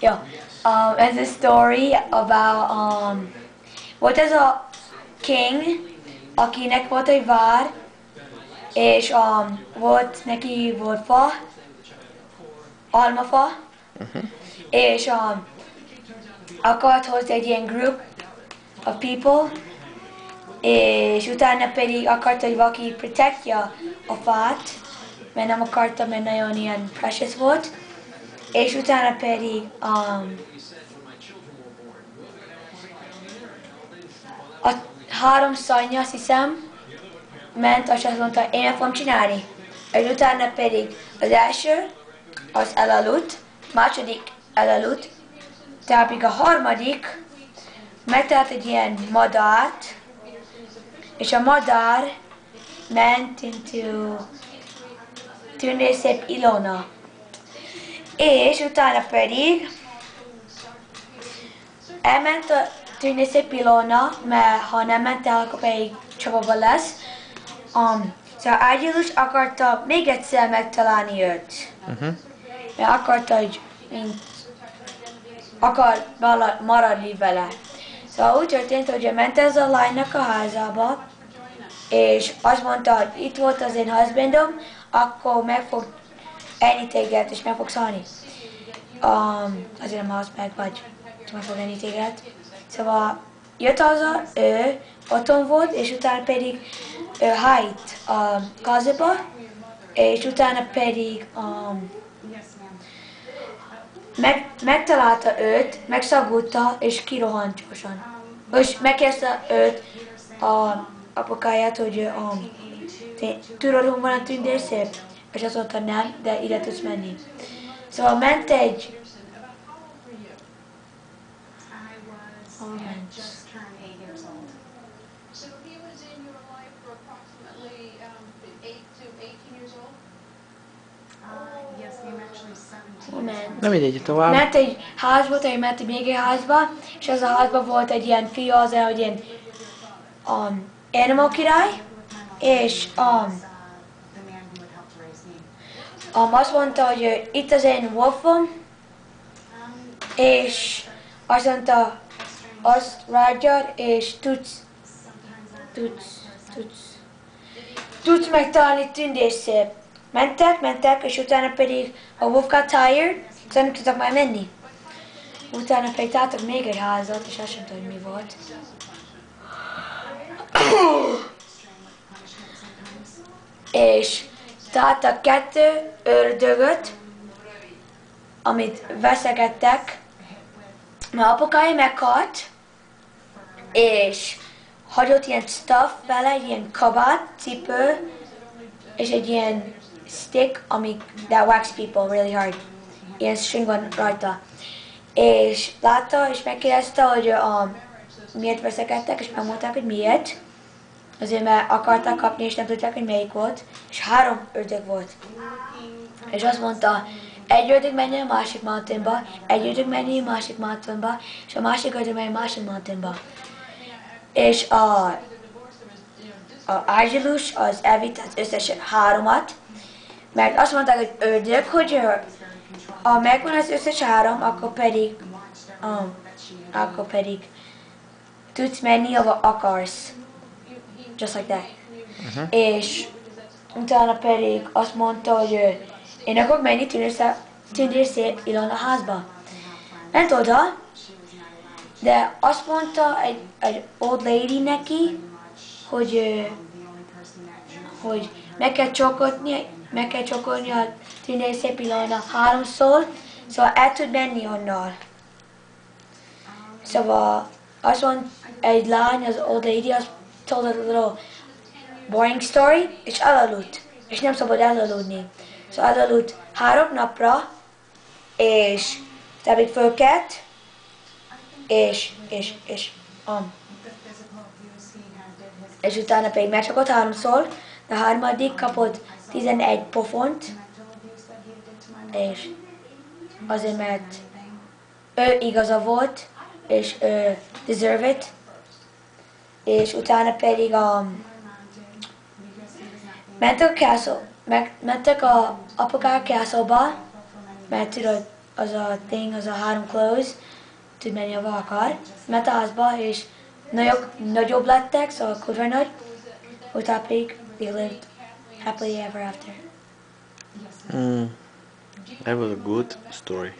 Yeah. It's a story about volt ez a king, akinek volt egy vár, és volt fa, almafa, és akart hozni egy ilyen group of people, és utána pedig akarta, hogy valaki protektja a fát, mert nem akarta, mert nagyon ilyen precious volt, és utána pedig a 3 szarnya, azt hiszem, ment, és azt mondta, én meg fogom csinálni. És utána pedig az első, az elaludt, második elaludt, tehát pedig a harmadik megtalált egy ilyen madárt, és a madár ment into tündérszép Ilona. És utána pedig elment a tündérszép Ilona, mert ha nem ment el, akkor pedig csapaba lesz. Szóval Argyilus akarta még egyszer megtalálni őt. Mert akarta, hogy akar maradni vele. Szóval úgy történt, hogy ment ez a lánynak a házába, és azt mondta, hogy itt volt az én husbandom, akkor meg fog enni téged, és meg fogsz halni. Azért nem halsz meg, vagy meg fog enni téged. Szóval jött haza, ő otthon volt, és utána pedig hájt a kázába, és utána pedig megtalálta őt, megszagolta, és kirohant gyorsan. És megkérdezte őt apukáját, hogy tudod, hol van a tündérszép? És azt mondta, nem, de ide tudsz menni. Szóval ment egy... Nem mindegy, tovább. Ment egy házba, tehát ment még egy házba, és az a házban volt egy ilyen fia, az egy ilyen animal király, és azt mondta, hogy itt az én wolfom, és azt mondta, azt rágyad, és tudsz megtalálni tündérszép. Mentek, és utána pedig a wolf got tired, szóval nem tudtak már menni. Utána pedig találtak még egy házat, és azt sem tudom, hogy mi volt. És találtak 2 ördögöt, amit veszegettek, mert apukája meghalt, és hagyott ilyen stuff vele, ilyen kabát, cipő, és egy ilyen stick, that wax people really hard. Ilyen string van rajta. És látta, és megkérdezte, hogy miért veszekedtek, és megmondták, hogy miért. Azért, mert akartak kapni, és nem tudták, hogy melyik volt. És 3 ördög volt. És azt mondta, egy ördög menjen a másik mountainba, egy ördög menjen a másik mountainba, és a másik ördög menjen a másik mountainba. És a Argyilus az elvitte az összes 3-at, mert azt mondták, hogy ördög, hogy ha megvan az összes 3, akkor pedig tudsz menni, ahova akarsz. Just like that. És utána pedig azt mondta, hogy én akarok menni tündérszép Ilona házba. Ment oda, de azt mondta egy old lady neki, hogy meg kell csokolni a tündérszép Ilona 3-szor, szóval el tud menni onnan. Szóval azt mondta egy lány, az old lady, azt told a little boring story, és elaludt. És nem szabad elaludni. Szóval elaludt 3 napra, és pedig fölkelt, és utána pedig megcsapott 3-szor, de 3. kapott 11 pofont, és azért, mert ő igaza volt, és ő deserve it, és utána pedig mentek a apukák castle-ba, mert tudod, az a thing, az a 3 close, tud menni ahova akar. Ment a házba, és nagyobb lettek, szóval kurva nagy. Utána pedig they lived happily ever after. That was a good story.